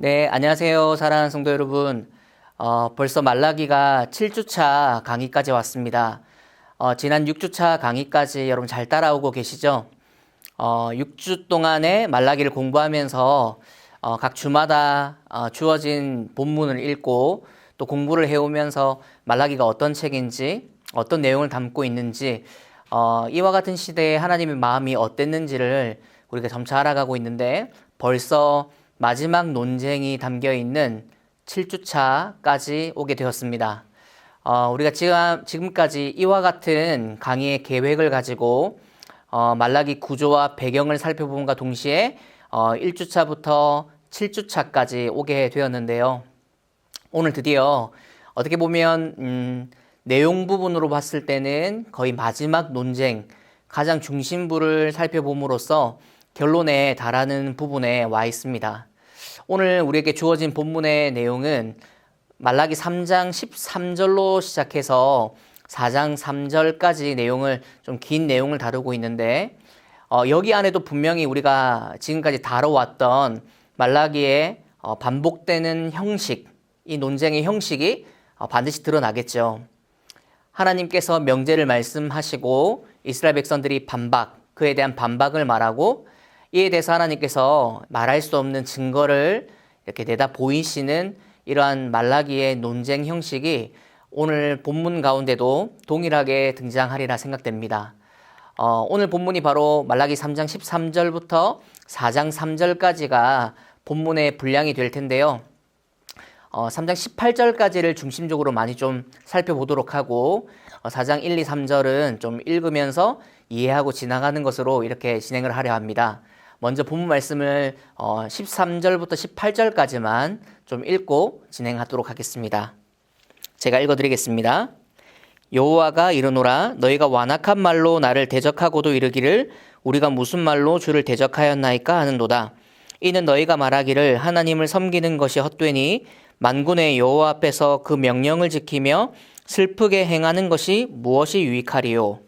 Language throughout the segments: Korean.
네, 안녕하세요. 사랑하는 성도 여러분. 벌써 말라기가 7주차 강의까지 왔습니다. 지난 6주차 강의까지 여러분 잘 따라오고 계시죠? 6주 동안에 말라기를 공부하면서 각 주마다 주어진 본문을 읽고 또 공부를 해오면서 말라기가 어떤 책인지 어떤 내용을 담고 있는지 이와 같은 시대에 하나님의 마음이 어땠는지를 우리가 점차 알아가고 있는데 벌써 마지막 논쟁이 담겨 있는 7주차까지 오게 되었습니다. 우리가 지금까지 이와 같은 강의의 계획을 가지고 말라기 구조와 배경을 살펴봄과 동시에 1주차부터 7주차까지 오게 되었는데요. 오늘 드디어 어떻게 보면 내용 부분으로 봤을 때는 거의 마지막 논쟁, 가장 중심부를 살펴봄으로써 결론에 달하는 부분에 와 있습니다. 오늘 우리에게 주어진 본문의 내용은 말라기 3장 13절로 시작해서 4장 3절까지 내용을 좀 긴 내용을 다루고 있는데 여기 안에도 분명히 우리가 지금까지 다뤄왔던 말라기의 반복되는 형식, 이 논쟁의 형식이 반드시 드러나겠죠. 하나님께서 명제를 말씀하시고 이스라엘 백성들이 그에 대한 반박을 말하고 이에 대해서 하나님께서 말할 수 없는 증거를 이렇게 내다 보이시는 이러한 말라기의 논쟁 형식이 오늘 본문 가운데도 동일하게 등장하리라 생각됩니다. 오늘 본문이 바로 말라기 3장 13절부터 4장 3절까지가 본문의 분량이 될 텐데요. 3장 18절까지를 중심적으로 많이 좀 살펴보도록 하고 4장 1, 2, 3절은 좀 읽으면서 이해하고 지나가는 것으로 이렇게 진행을 하려 합니다. 먼저 본문 말씀을 13절부터 18절까지만 좀 읽고 진행하도록 하겠습니다. 제가 읽어드리겠습니다. 여호와가 이르노라 너희가 완악한 말로 나를 대적하고도 이르기를 우리가 무슨 말로 주를 대적하였나이까 하는도다. 이는 너희가 말하기를 하나님을 섬기는 것이 헛되니 만군의 여호와 앞에서 그 명령을 지키며 슬프게 행하는 것이 무엇이 유익하리요.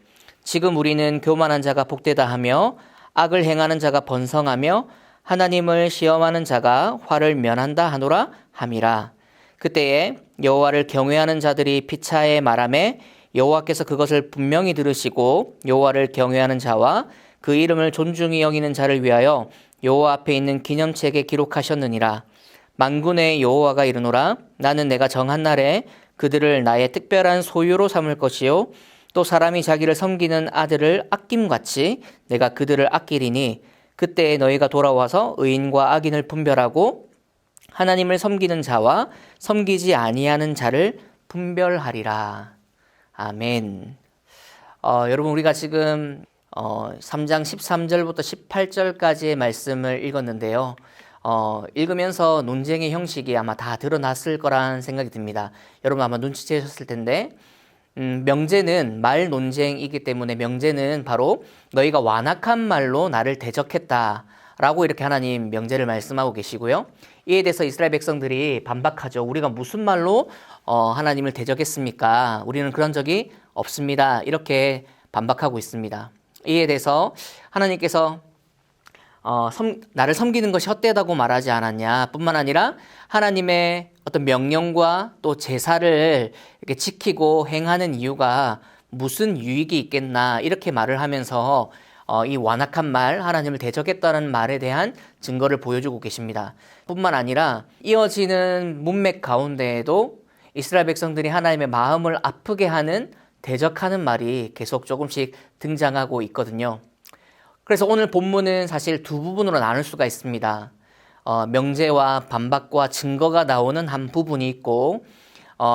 지금 우리는 교만한 자가 복되다 하며 악을 행하는 자가 번성하며 하나님을 시험하는 자가 화를 면한다 하노라 함이라. 그때에 여호와를 경외하는 자들이 피차에 말하매 여호와께서 그것을 분명히 들으시고 여호와를 경외하는 자와 그 이름을 존중히 여기는 자를 위하여 여호와 앞에 있는 기념책에 기록하셨느니라. 만군의 여호와가 이르노라 나는 내가 정한 날에 그들을 나의 특별한 소유로 삼을 것이요 또 사람이 자기를 섬기는 아들을 아낌같이 내가 그들을 아끼리니 그때에 너희가 돌아와서 의인과 악인을 분별하고 하나님을 섬기는 자와 섬기지 아니하는 자를 분별하리라. 아멘. 여러분 우리가 지금 3장 13절부터 18절까지의 말씀을 읽었는데요. 읽으면서 논쟁의 형식이 아마 다 드러났을 거란 생각이 듭니다. 여러분 아마 눈치채셨을 텐데 명제는 말 논쟁이기 때문에 명제는 바로 너희가 완악한 말로 나를 대적했다라고 이렇게 하나님 명제를 말씀하고 계시고요. 이에 대해서 이스라엘 백성들이 반박하죠. 우리가 무슨 말로 하나님을 대적했습니까? 우리는 그런 적이 없습니다. 이렇게 반박하고 있습니다. 이에 대해서 하나님께서 나를 섬기는 것이 헛되다고 말하지 않았냐 뿐만 아니라 하나님의 어떤 명령과 또 제사를 이렇게 지키고 행하는 이유가 무슨 유익이 있겠나 이렇게 말을 하면서 이 완악한 말, 하나님을 대적했다는 말에 대한 증거를 보여주고 계십니다. 뿐만 아니라 이어지는 문맥 가운데에도 이스라엘 백성들이 하나님의 마음을 아프게 하는 대적하는 말이 계속 조금씩 등장하고 있거든요. 그래서 오늘 본문은 사실 두 부분으로 나눌 수가 있습니다. 명제와 반박과 증거가 나오는 한 부분이 있고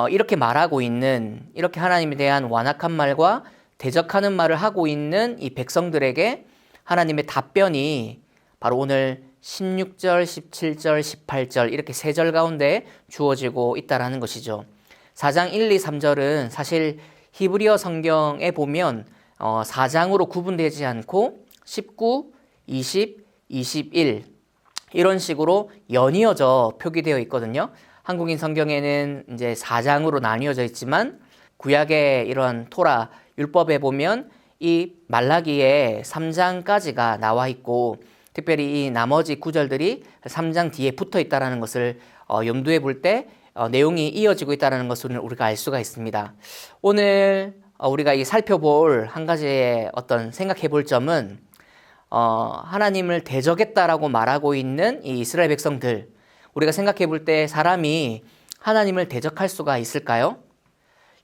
이렇게 말하고 있는 이렇게 하나님에 대한 완악한 말과 대적하는 말을 하고 있는 이 백성들에게 하나님의 답변이 바로 오늘 16절, 17절, 18절 이렇게 세 절 가운데 주어지고 있다는 것이죠. 4장 1, 2, 3절은 사실 히브리어 성경에 보면 4장으로 구분되지 않고 19, 20, 21 이런 식으로 연이어져 표기되어 있거든요. 한국인 성경에는 이제 4장으로 나뉘어져 있지만 구약의 이런 토라 율법에 보면 이 말라기에 3장까지가 나와 있고 특별히 이 나머지 구절들이 3장 뒤에 붙어 있다는 것을 염두에 볼 때 내용이 이어지고 있다는 것을 우리가 알 수가 있습니다. 오늘 우리가 이 살펴볼 한 가지의 어떤 생각해 볼 점은 하나님을 대적했다라고 말하고 있는 이 이스라엘 백성들, 우리가 생각해 볼 때 사람이 하나님을 대적할 수가 있을까요?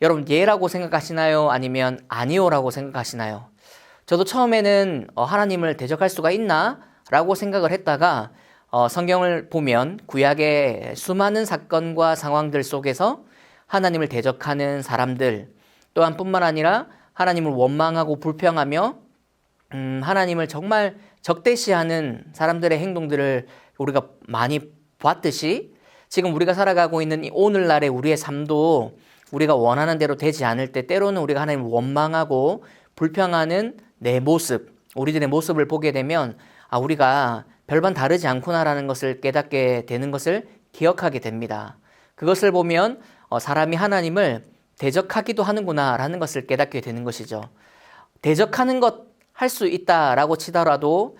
여러분, 예라고 생각하시나요? 아니면 아니오라고 생각하시나요? 저도 처음에는 하나님을 대적할 수가 있나? 라고 생각을 했다가 성경을 보면 구약의 수많은 사건과 상황들 속에서 하나님을 대적하는 사람들, 또한 뿐만 아니라 하나님을 원망하고 불평하며 하나님을 정말 적대시하는 사람들의 행동들을 우리가 많이 봤듯이 지금 우리가 살아가고 있는 이 오늘날의 우리의 삶도 우리가 원하는 대로 되지 않을 때 때로는 우리가 하나님을 원망하고 불평하는 내 모습, 우리들의 모습을 보게 되면 우리가 별반 다르지 않구나라는 것을 깨닫게 되는 것을 기억하게 됩니다. 그것을 보면 사람이 하나님을 대적하기도 하는구나라는 것을 깨닫게 되는 것이죠. 대적하는 것 할 수 있다라고 치더라도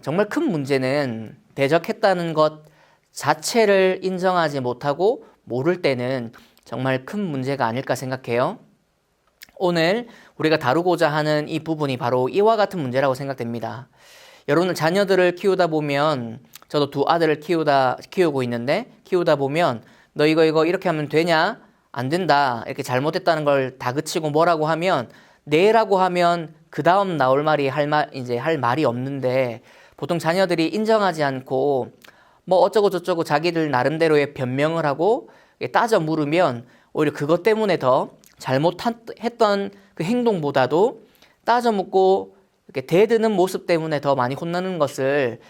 정말 큰 문제는 대적했다는 것 자체를 인정하지 못하고 모를 때는 정말 큰 문제가 아닐까 생각해요. 오늘 우리가 다루고자 하는 이 부분이 바로 이와 같은 문제라고 생각됩니다. 여러분, 자녀들을 키우다 보면, 저도 두 아들을 키우고 있는데, 키우다 보면 너 이거 이렇게 하면 되냐? 안 된다. 이렇게 잘못했다는 걸 다그치고 뭐라고 하면, 네라고 하면 그 다음 나올 말이 할 말이 없는데, 보통 자녀들이 인정하지 않고 뭐 어쩌고 저쩌고 자기들 나름대로의 변명을 하고 따져 물으면 오히려 그것 때문에 더 잘못했던 그 행동보다도 따져 묻고 이렇게 대드는 모습 때문에 더 많이 혼나는 것을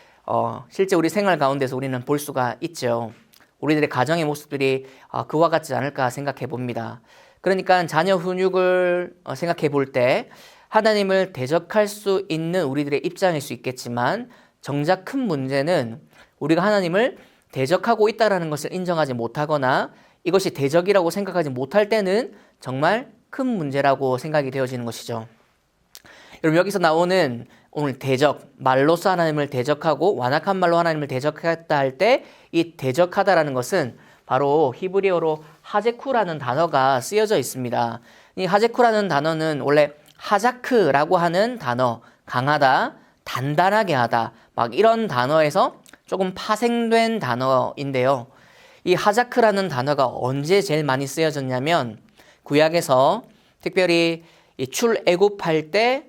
실제 우리 생활 가운데서 우리는 볼 수가 있죠. 우리들의 가정의 모습들이 그와 같지 않을까 생각해 봅니다. 그러니까 자녀 훈육을 생각해 볼 때 하나님을 대적할 수 있는 우리들의 입장일 수 있겠지만 정작 큰 문제는 우리가 하나님을 대적하고 있다는 것을 인정하지 못하거나 이것이 대적이라고 생각하지 못할 때는 정말 큰 문제라고 생각이 되어지는 것이죠. 여러분, 여기서 나오는 오늘 대적, 말로써 하나님을 대적하고 완악한 말로 하나님을 대적했다 할 때 이 대적하다라는 것은 바로 히브리어로 하제쿠라는 단어가 쓰여져 있습니다. 이 하제쿠라는 단어는 원래 하자크라고 하는 단어, 강하다, 단단하게 하다, 막 이런 단어에서 조금 파생된 단어인데요. 이 하자크라는 단어가 언제 제일 많이 쓰여졌냐면 구약에서 특별히 이 출애굽할 때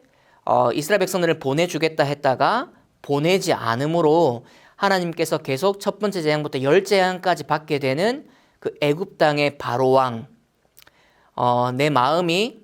이스라엘 백성들을 보내주겠다 했다가 보내지 않음으로 하나님께서 계속 첫 번째 재앙부터 10재앙까지 받게 되는 그 애굽 땅의 바로 왕, 내 마음이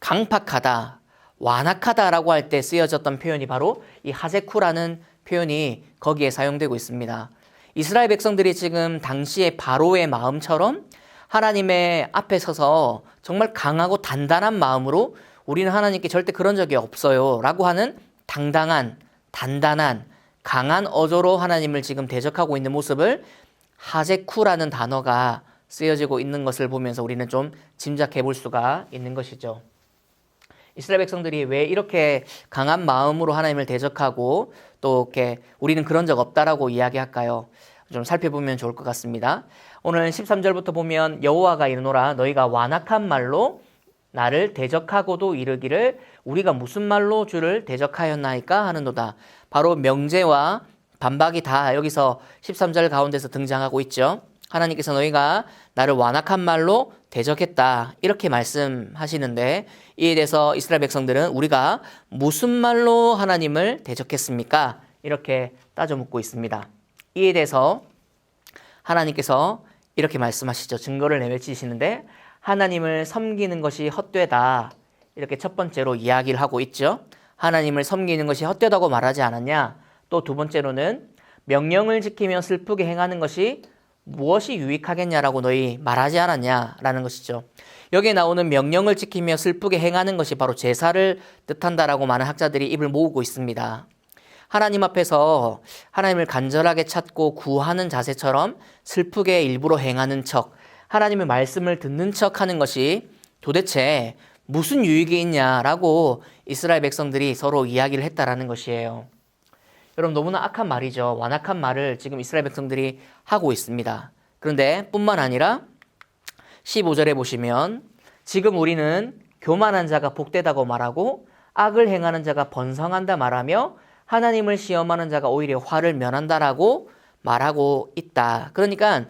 강팍하다, 완악하다라고 할 때 쓰여졌던 표현이 바로 이 하제쿠라는 표현이 거기에 사용되고 있습니다. 이스라엘 백성들이 지금 당시의 바로의 마음처럼 하나님의 앞에 서서 정말 강하고 단단한 마음으로 우리는 하나님께 절대 그런 적이 없어요 라고 하는 당당한, 단단한, 강한 어조로 하나님을 지금 대적하고 있는 모습을 하제쿠라는 단어가 쓰여지고 있는 것을 보면서 우리는 좀 짐작해 볼 수가 있는 것이죠. 이스라엘 백성들이 왜 이렇게 강한 마음으로 하나님을 대적하고 또 이렇게 우리는 그런 적 없다라고 이야기할까요? 좀 살펴보면 좋을 것 같습니다. 오늘 13절부터 보면 여호와가 이르노라 너희가 완악한 말로 나를 대적하고도 이르기를 우리가 무슨 말로 주를 대적하였나이까 하는도다. 바로 명제와 반박이 다 여기서 13절 가운데서 등장하고 있죠. 하나님께서 너희가 나를 완악한 말로 대적했다 이렇게 말씀하시는데 이에 대해서 이스라엘 백성들은 우리가 무슨 말로 하나님을 대적했습니까? 이렇게 따져 묻고 있습니다. 이에 대해서 하나님께서 이렇게 말씀하시죠. 증거를 내밀치시는데 하나님을 섬기는 것이 헛되다 이렇게 첫 번째로 이야기를 하고 있죠. 하나님을 섬기는 것이 헛되다고 말하지 않았냐? 또 두 번째로는 명령을 지키며 슬프게 행하는 것이 무엇이 유익하겠냐라고 너희 말하지 않았냐라는 것이죠. 여기에 나오는 명령을 지키며 슬프게 행하는 것이 바로 제사를 뜻한다라고 많은 학자들이 입을 모으고 있습니다. 하나님 앞에서 하나님을 간절하게 찾고 구하는 자세처럼 슬프게 일부러 행하는 척, 하나님의 말씀을 듣는 척 하는 것이 도대체 무슨 유익이 있냐라고 이스라엘 백성들이 서로 이야기를 했다라는 것이에요. 여러분 너무나 악한 말이죠. 완악한 말을 지금 이스라엘 백성들이 하고 있습니다. 그런데 뿐만 아니라 15절에 보시면 지금 우리는 교만한 자가 복되다고 말하고 악을 행하는 자가 번성한다 말하며 하나님을 시험하는 자가 오히려 화를 면한다라고 말하고 있다. 그러니까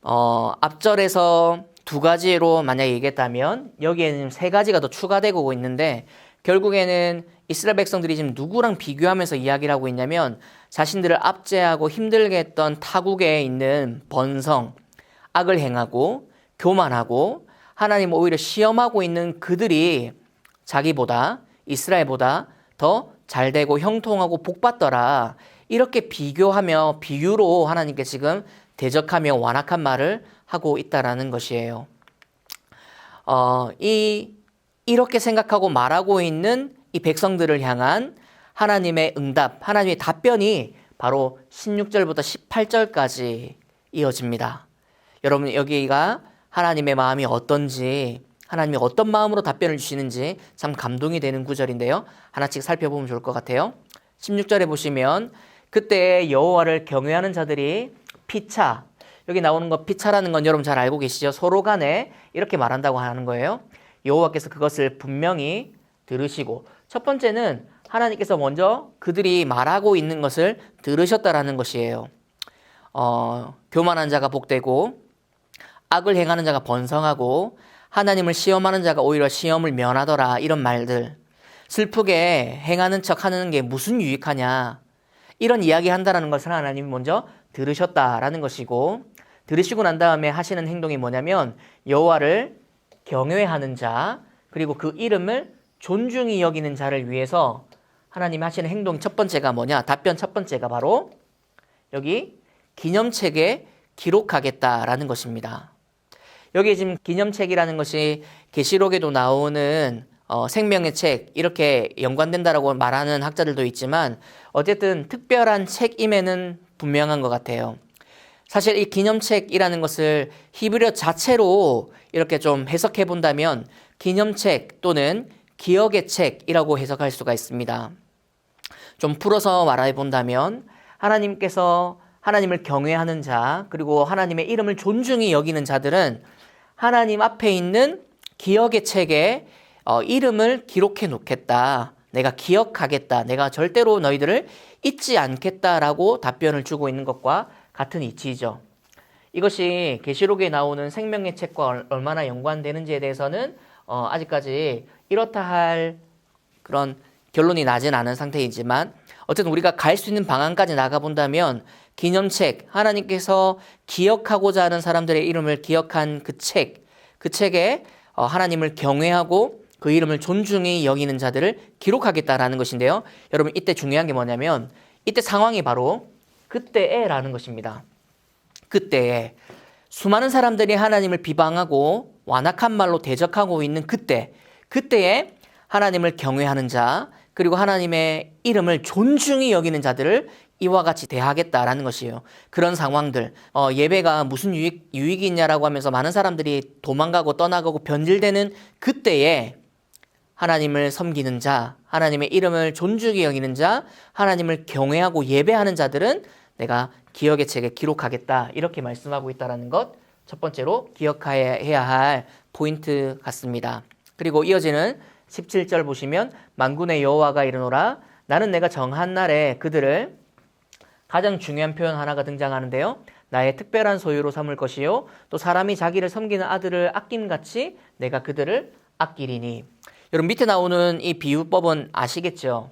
앞절에서 두 가지로 만약에 얘기했다면 여기에는 세 가지가 더 추가되고 있는데 결국에는 이스라엘 백성들이 지금 누구랑 비교하면서 이야기를 하고 있냐면 자신들을 압제하고 힘들게 했던 타국에 있는 번성, 악을 행하고 교만하고 하나님 오히려 시험하고 있는 그들이 자기보다 이스라엘보다 더 잘되고 형통하고 복받더라. 이렇게 비교하며 비유로 하나님께 지금 대적하며 완악한 말을 하고 있다라는 것이에요. 이렇게 생각하고 말하고 있는 이 백성들을 향한 하나님의 응답, 하나님의 답변이 바로 16절부터 18절까지 이어집니다. 여러분 여기가 하나님의 마음이 어떤지, 하나님이 어떤 마음으로 답변을 주시는지 참 감동이 되는 구절인데요. 하나씩 살펴보면 좋을 것 같아요. 16절에 보시면 그때 여호와를 경외하는 자들이 피차, 여기 나오는 거 피차라는 건 여러분 잘 알고 계시죠? 서로 간에 이렇게 말한다고 하는 거예요. 여호와께서 그것을 분명히 들으시고, 첫 번째는 하나님께서 먼저 그들이 말하고 있는 것을 들으셨다라는 것이에요. 교만한 자가 복되고 악을 행하는 자가 번성하고 하나님을 시험하는 자가 오히려 시험을 면하더라, 이런 말들. 슬프게 행하는 척 하는 게 무슨 유익하냐, 이런 이야기 한다는 것을 하나님이 먼저 들으셨다라는 것이고, 들으시고 난 다음에 하시는 행동이 뭐냐면 여호와를 경외하는 자, 그리고 그 이름을 존중히 여기는 자를 위해서 하나님이 하시는 행동 첫 번째가 뭐냐, 답변 첫 번째가 바로 여기 기념책에 기록하겠다라는 것입니다. 여기 지금 기념책이라는 것이 계시록에도 나오는 생명의 책, 이렇게 연관된다라고 말하는 학자들도 있지만 어쨌든 특별한 책임에는 분명한 것 같아요. 사실 이 기념책이라는 것을 히브리어 자체로 이렇게 좀 해석해 본다면 기념책 또는 기억의 책이라고 해석할 수가 있습니다. 좀 풀어서 말해 본다면 하나님께서 하나님을 경외하는 자, 그리고 하나님의 이름을 존중히 여기는 자들은 하나님 앞에 있는 기억의 책에 이름을 기록해 놓겠다, 내가 기억하겠다, 내가 절대로 너희들을 잊지 않겠다라고 답변을 주고 있는 것과 같은 이치죠. 이것이 계시록에 나오는 생명의 책과 얼마나 연관되는지에 대해서는 아직까지 이렇다 할 그런 결론이 나진 않은 상태이지만 어쨌든 우리가 갈 수 있는 방안까지 나가본다면 기념책, 하나님께서 기억하고자 하는 사람들의 이름을 기억한 그 책에 하나님을 경외하고 그 이름을 존중히 여기는 자들을 기록하겠다라는 것인데요. 여러분 이때 중요한 게 뭐냐면 이때 상황이 바로 그때에라는 것입니다. 그때에 수많은 사람들이 하나님을 비방하고 완악한 말로 대적하고 있는 그때에 하나님을 경외하는 자, 그리고 하나님의 이름을 존중히 여기는 자들을 이와 같이 대하겠다라는 것이에요. 그런 상황들, 예배가 무슨 유익이 있냐라고 하면서 많은 사람들이 도망가고 떠나가고 변질되는 그때에 하나님을 섬기는 자, 하나님의 이름을 존중히 여기는 자, 하나님을 경외하고 예배하는 자들은 내가 기억의 책에 기록하겠다, 이렇게 말씀하고 있다는 것, 첫 번째로 기억해야 할 포인트 같습니다. 그리고 이어지는 17절 보시면 만군의 여호와가 이르노라, 나는 내가 정한 날에 그들을, 가장 중요한 표현 하나가 등장하는데요. 나의 특별한 소유로 삼을 것이요 또 사람이 자기를 섬기는 아들을 아낌같이 내가 그들을 아끼리니. 여러분 밑에 나오는 이 비유법은 아시겠죠?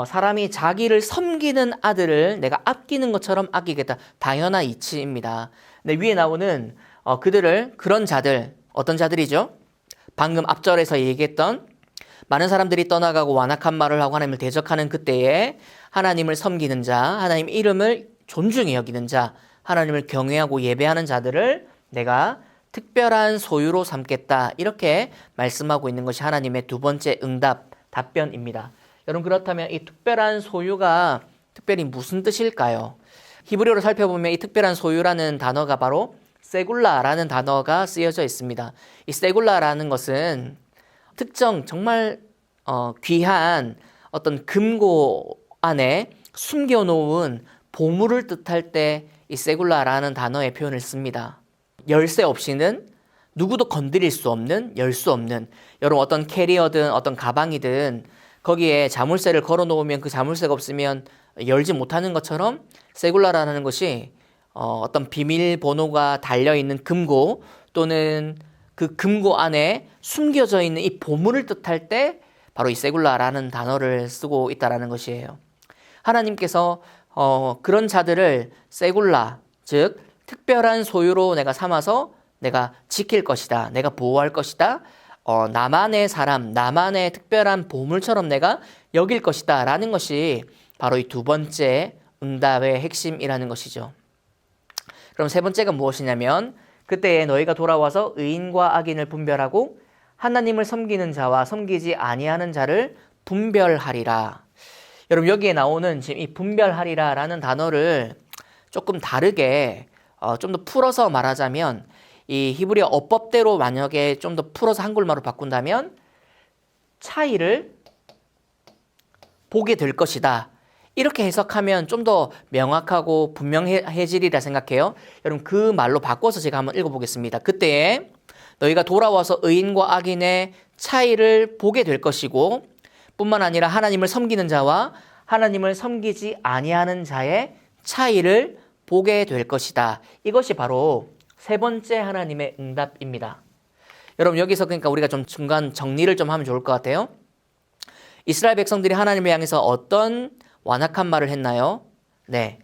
사람이 자기를 섬기는 아들을 내가 아끼는 것처럼 아끼겠다, 당연한 이치입니다. 근데 위에 나오는 그들을, 그런 자들, 어떤 자들이죠? 방금 앞절에서 얘기했던 많은 사람들이 떠나가고 완악한 말을 하고 하나님을 대적하는 그때에 하나님을 섬기는 자, 하나님 이름을 존중히 여기는 자, 하나님을 경외하고 예배하는 자들을 내가 특별한 소유로 삼겠다, 이렇게 말씀하고 있는 것이 하나님의 두 번째 응답, 답변입니다. 여러분 그렇다면 이 특별한 소유가 특별히 무슨 뜻일까요? 히브리어로 살펴보면 이 특별한 소유라는 단어가 바로 세굴라라는 단어가 쓰여져 있습니다. 이 세굴라라는 것은 특정 정말 귀한 어떤 금고 안에 숨겨놓은 보물을 뜻할 때 이 세굴라라는 단어의 표현을 씁니다. 열쇠 없이는 누구도 건드릴 수 없는, 열 수 없는, 여러분 어떤 캐리어든 어떤 가방이든 거기에 자물쇠를 걸어 놓으면 그 자물쇠가 없으면 열지 못하는 것처럼 세굴라라는 것이 어떤 비밀번호가 달려있는 금고 또는 그 금고 안에 숨겨져 있는 이 보물을 뜻할 때 바로 이 세굴라라는 단어를 쓰고 있다는 것이에요. 하나님께서 그런 자들을 세굴라, 즉 특별한 소유로 내가 삼아서 내가 지킬 것이다. 내가 보호할 것이다. 나만의 사람, 나만의 특별한 보물처럼 내가 여길 것이다. 라는 것이 바로 이 두 번째 응답의 핵심이라는 것이죠. 그럼 세 번째가 무엇이냐면 그때에 너희가 돌아와서 의인과 악인을 분별하고 하나님을 섬기는 자와 섬기지 아니하는 자를 분별하리라. 여러분 여기에 나오는 지금 이 분별하리라 라는 단어를 조금 다르게 좀 더 풀어서 말하자면 이 히브리어 어법대로 만약에 좀 더 풀어서 한글말로 바꾼다면 차이를 보게 될 것이다. 이렇게 해석하면 좀 더 명확하고 분명해지리라 생각해요. 여러분 그 말로 바꿔서 제가 한번 읽어보겠습니다. 그때에 너희가 돌아와서 의인과 악인의 차이를 보게 될 것이고 뿐만 아니라 하나님을 섬기는 자와 하나님을 섬기지 아니하는 자의 차이를 보게 될 것이다. 이것이 바로 세 번째 하나님의 응답입니다. 여러분 여기서 그러니까 우리가 좀 중간 정리를 좀 하면 좋을 것 같아요. 이스라엘 백성들이 하나님을 향해서 어떤 완악한 말을 했나요? 네,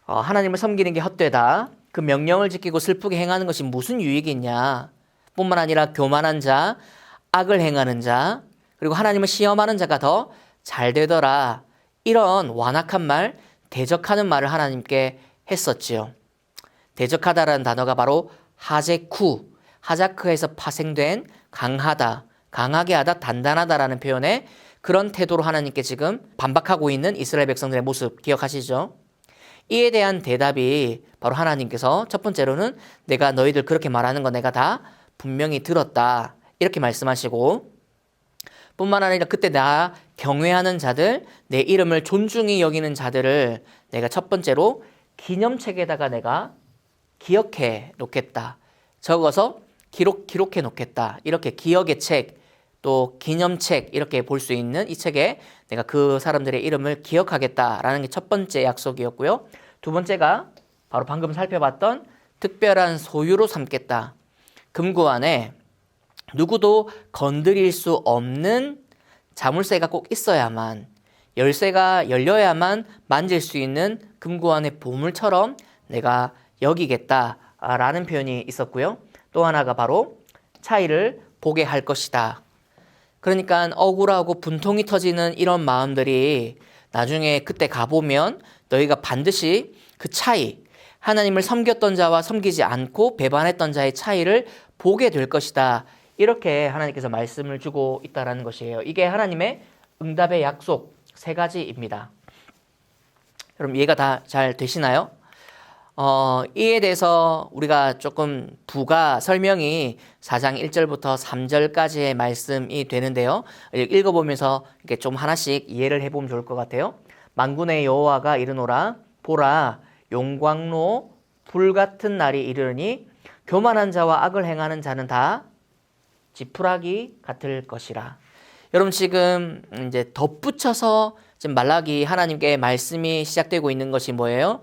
하나님을 섬기는 게 헛되다. 그 명령을 지키고 슬프게 행하는 것이 무슨 유익이 있냐. 뿐만 아니라 교만한 자, 악을 행하는 자, 그리고 하나님을 시험하는 자가 더 잘 되더라. 이런 완악한 말, 대적하는 말을 하나님께 했었지요. 대적하다라는 단어가 바로 하제쿠, 하자크에서 파생된 강하다, 강하게 하다, 단단하다라는 표현에 그런 태도로 하나님께 지금 반박하고 있는 이스라엘 백성들의 모습 기억하시죠? 이에 대한 대답이 바로 하나님께서 첫 번째로는 내가 너희들 그렇게 말하는 거 내가 다 분명히 들었다. 이렇게 말씀하시고 뿐만 아니라 그때 나 경외하는 자들, 내 이름을 존중히 여기는 자들을 내가 첫 번째로 기념책에다가 내가 기억해 놓겠다. 적어서 기록해 놓겠다. 이렇게 기억의 책, 또 기념책 이렇게 볼 수 있는 이 책에 내가 그 사람들의 이름을 기억하겠다라는 게 첫 번째 약속이었고요. 두 번째가 바로 방금 살펴봤던 특별한 소유로 삼겠다. 금고 안에 누구도 건드릴 수 없는 자물쇠가 꼭 있어야만, 열쇠가 열려야만 만질 수 있는 금고 안의 보물처럼 내가 여기겠다라는 표현이 있었고요. 또 하나가 바로 차이를 보게 할 것이다. 그러니까 억울하고 분통이 터지는 이런 마음들이 나중에 그때 가보면 너희가 반드시 그 차이, 하나님을 섬겼던 자와 섬기지 않고 배반했던 자의 차이를 보게 될 것이다. 이렇게 하나님께서 말씀을 주고 있다는 것이에요. 이게 하나님의 응답의 약속 세 가지입니다. 여러분 이해가 다 잘 되시나요? 이에 대해서 우리가 조금 부가 설명이 4장 1절부터 3절까지의 말씀이 되는데요. 읽어보면서 이렇게 좀 하나씩 이해를 해보면 좋을 것 같아요. 만군의 여호와가 이르노라 보라 용광로 불같은 날이 이르니 교만한 자와 악을 행하는 자는 다 지푸라기 같을 것이라. 여러분 지금 이제 덧붙여서 지금 말라기 하나님께 말씀이 시작되고 있는 것이 뭐예요?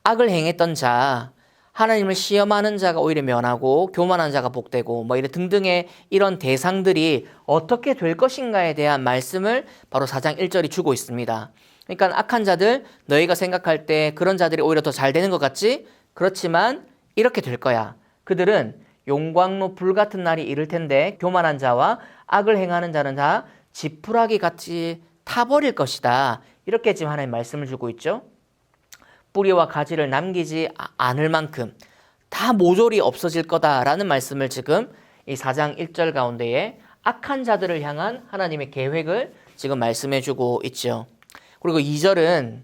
악을 행했던 자, 하나님을 시험하는 자가 오히려 면하고 교만한 자가 복되고 뭐 이런 등등의 이런 대상들이 어떻게 될 것인가에 대한 말씀을 바로 4장 1절이 주고 있습니다. 그러니까 악한 자들, 너희가 생각할 때 그런 자들이 오히려 더 잘 되는 것 같지? 그렇지만 이렇게 될 거야. 그들은 용광로 불같은 날이 이를 텐데 교만한 자와 악을 행하는 자는 다 지푸라기 같이 타버릴 것이다. 이렇게 지금 하나님 말씀을 주고 있죠. 뿌리와 가지를 남기지 않을 만큼 다 모조리 없어질 거다라는 말씀을 지금 이 4장 1절 가운데에 악한 자들을 향한 하나님의 계획을 지금 말씀해 주고 있죠. 그리고 2절은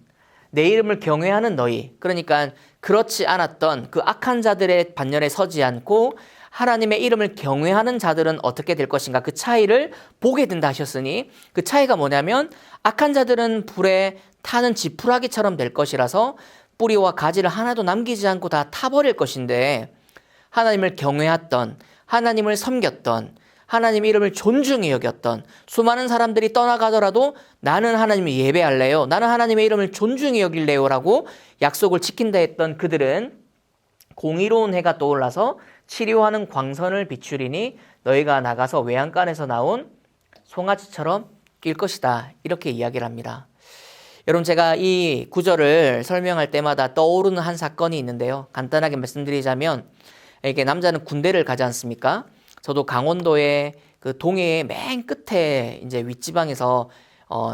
내 이름을 경외하는 너희, 그러니까 그렇지 않았던 그 악한 자들의 반열에 서지 않고 하나님의 이름을 경외하는 자들은 어떻게 될 것인가 그 차이를 보게 된다 하셨으니 그 차이가 뭐냐면 악한 자들은 불에 타는 지푸라기처럼 될 것이라서 뿌리와 가지를 하나도 남기지 않고 다 타버릴 것인데 하나님을 경외했던 하나님을 섬겼던 하나님의 이름을 존중히 여겼던 수많은 사람들이 떠나가더라도 나는 하나님을 예배할래요. 나는 하나님의 이름을 존중히 여길래요 라고 약속을 지킨다 했던 그들은 공의로운 해가 떠올라서 치료하는 광선을 비추리니 너희가 나가서 외양간에서 나온 송아지처럼 뛸 것이다. 이렇게 이야기를 합니다. 여러분 제가 이 구절을 설명할 때마다 떠오르는 한 사건이 있는데요. 간단하게 말씀드리자면 이게 남자는 군대를 가지 않습니까? 저도 강원도의 그 동해의 맨 끝에 이제 윗지방에서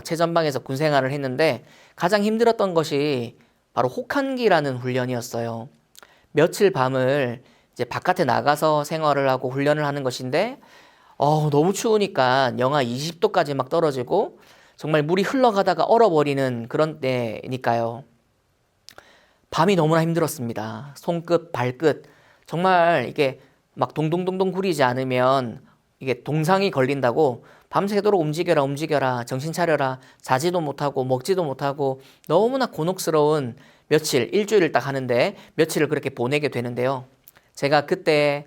최전방에서 군 생활을 했는데 가장 힘들었던 것이 바로 혹한기라는 훈련이었어요. 며칠 밤을 이제 바깥에 나가서 생활을 하고 훈련을 하는 것인데 너무 추우니까 영하 20도까지 막 떨어지고 정말 물이 흘러가다가 얼어버리는 그런 때니까요. 밤이 너무나 힘들었습니다. 손끝, 발끝 정말 이게 막 동동동동 구리지 않으면 이게 동상이 걸린다고 밤새도록 움직여라 정신 차려라 자지도 못하고 먹지도 못하고 너무나 곤혹스러운 며칠 일주일을 딱 하는데 며칠을 그렇게 보내게 되는데요. 제가 그때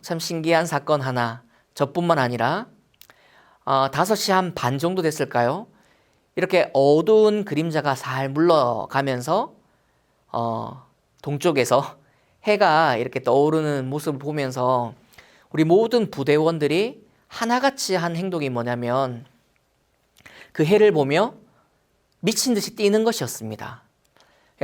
참 신기한 사건 하나 저뿐만 아니라 5시 한 반 정도 됐을까요? 이렇게 어두운 그림자가 살 물러가면서 동쪽에서 해가 이렇게 떠오르는 모습을 보면서 우리 모든 부대원들이 하나같이 한 행동이 뭐냐면 그 해를 보며 미친 듯이 뛰는 것이었습니다.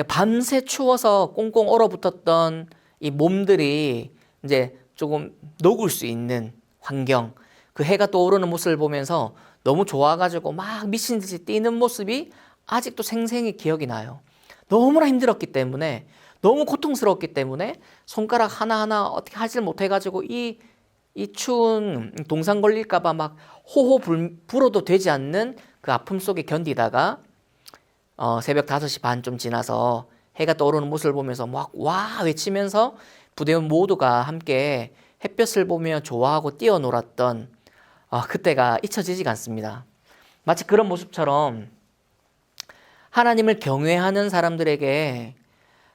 밤새 추워서 꽁꽁 얼어붙었던 이 몸들이 이제 조금 녹을 수 있는 환경, 그 해가 떠오르는 모습을 보면서 너무 좋아가지고 막 미친 듯이 뛰는 모습이 아직도 생생히 기억이 나요. 너무나 힘들었기 때문에 너무 고통스러웠기 때문에 손가락 하나하나 어떻게 하질 못해가지고 이 추운 동상 걸릴까봐 막 호호 불어도 되지 않는 그 아픔 속에 견디다가 새벽 5시 반 좀 지나서 해가 떠오르는 모습을 보면서 막 와 외치면서 부대원 모두가 함께 햇볕을 보며 좋아하고 뛰어놀았던 그때가 잊혀지지가 않습니다. 마치 그런 모습처럼 하나님을 경외하는 사람들에게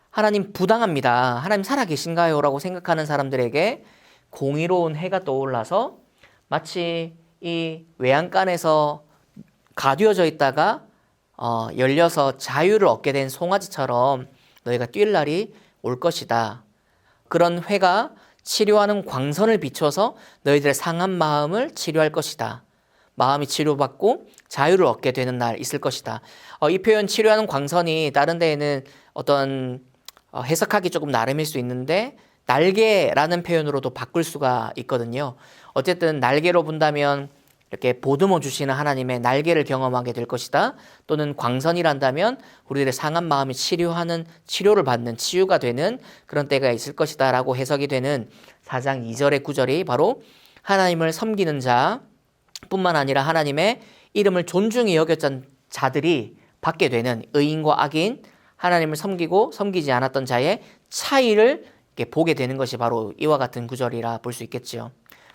하나님 부당합니다. 하나님 살아계신가요? 라고 생각하는 사람들에게 공의로운 해가 떠올라서 마치 이 외양간에서 가두어져 있다가 열려서 자유를 얻게 된 송아지처럼 너희가 뛸 날이 올 것이다. 그런 해가 치료하는 광선을 비춰서 너희들의 상한 마음을 치료할 것이다. 마음이 치료받고 자유를 얻게 되는 날 있을 것이다. 이 표현 치료하는 광선이 다른 데에는 어떤 해석하기 조금 나름일 수 있는데 날개라는 표현으로도 바꿀 수가 있거든요. 어쨌든 날개로 본다면 이렇게 보듬어 주시는 하나님의 날개를 경험하게 될 것이다. 또는 광선이란다면 우리들의 상한 마음이 치료하는 치료를 받는 치유가 되는 그런 때가 있을 것이다 라고 해석이 되는 4장 2절의 구절이 바로 하나님을 섬기는 자 뿐만 아니라 하나님의 이름을 존중히 여겼던 자들이 받게 되는 의인과 악인, 하나님을 섬기고 섬기지 않았던 자의 차이를 이렇게 보게 되는 것이 바로 이와 같은 구절이라 볼 수 있겠지요.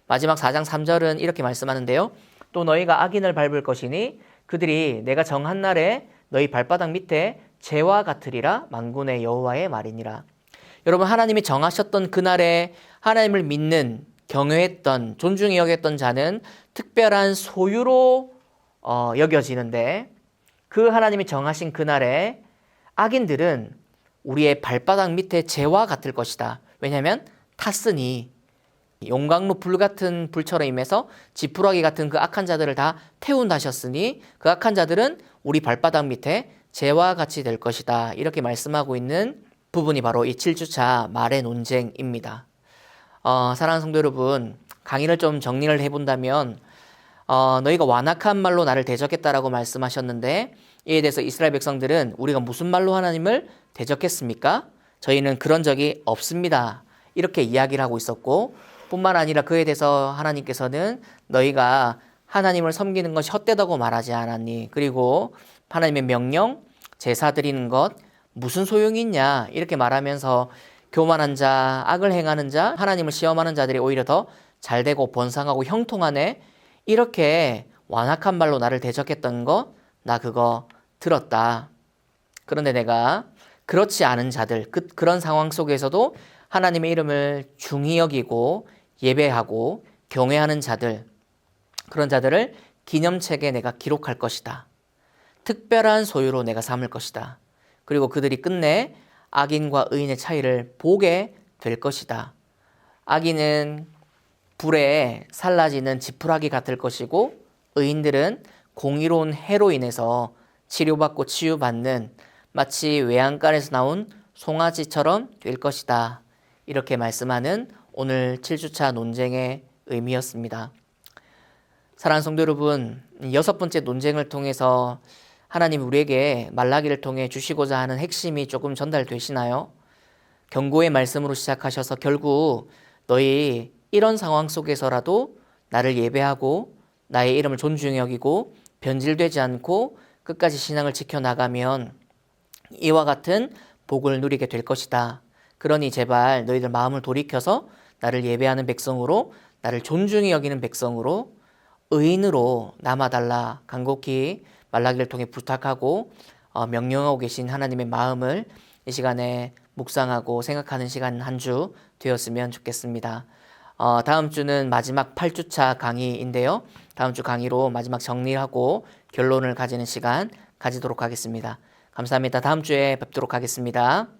마지막 4장 3절은 이렇게 말씀하는데요. 또 너희가 악인을 밟을 것이니 그들이 내가 정한 날에 너희 발바닥 밑에 재와 같으리라 만군의 여호와의 말이니라. 여러분 하나님이 정하셨던 그날에 하나님을 믿는 경외했던 존중히 여겼던 자는 특별한 소유로 여겨지는데 그 하나님이 정하신 그날에 악인들은 우리의 발바닥 밑에 재와 같을 것이다. 왜냐하면 탔으니 용광로 불 같은 불처럼 임해서 지푸라기 같은 그 악한 자들을 다 태운다 하셨으니 그 악한 자들은 우리 발바닥 밑에 재와 같이 될 것이다. 이렇게 말씀하고 있는 부분이 바로 이 7주차 말의 논쟁입니다. 사랑하는 성도 여러분, 강의를 좀 정리를 해본다면 너희가 완악한 말로 나를 대적했다라고 말씀하셨는데 이에 대해서 이스라엘 백성들은 우리가 무슨 말로 하나님을 대적했습니까? 저희는 그런 적이 없습니다. 이렇게 이야기를 하고 있었고 뿐만 아니라 그에 대해서 하나님께서는 너희가 하나님을 섬기는 것이 헛되다고 말하지 않았니? 그리고 하나님의 명령, 제사 드리는 것 무슨 소용이 있냐? 이렇게 말하면서 교만한 자, 악을 행하는 자, 하나님을 시험하는 자들이 오히려 더 잘되고 번성하고 형통하네. 이렇게 완악한 말로 나를 대적했던 거, 나 그거 들었다. 그런데 내가 그렇지 않은 자들, 그런 상황 속에서도 하나님의 이름을 중히 여기고 예배하고 경외하는 자들, 그런 자들을 기념책에 내가 기록할 것이다. 특별한 소유로 내가 삼을 것이다. 그리고 그들이 끝내 악인과 의인의 차이를 보게 될 것이다. 악인은 불에 살라지는 지푸라기 같을 것이고 의인들은 공의로운 해로 인해서 치료받고 치유받는 마치 외양간에서 나온 송아지처럼 될 것이다. 이렇게 말씀하는 오늘 7주차 논쟁의 의미였습니다. 사랑하는 성도 여러분, 6번째 논쟁을 통해서 하나님 우리에게 말라기를 통해 주시고자 하는 핵심이 조금 전달되시나요? 경고의 말씀으로 시작하셔서 결국 너희 이런 상황 속에서라도 나를 예배하고 나의 이름을 존중히 여기고 변질되지 않고 끝까지 신앙을 지켜나가면 이와 같은 복을 누리게 될 것이다. 그러니 제발 너희들 마음을 돌이켜서 나를 예배하는 백성으로, 나를 존중히 여기는 백성으로, 의인으로 남아달라 간곡히 말라기를 통해 부탁하고 명령하고 계신 하나님의 마음을 이 시간에 묵상하고 생각하는 시간 한 주 되었으면 좋겠습니다. 다음 주는 마지막 8주차 강의인데요. 다음 주 강의로 마지막 정리하고 결론을 가지는 시간 가지도록 하겠습니다. 감사합니다. 다음 주에 뵙도록 하겠습니다.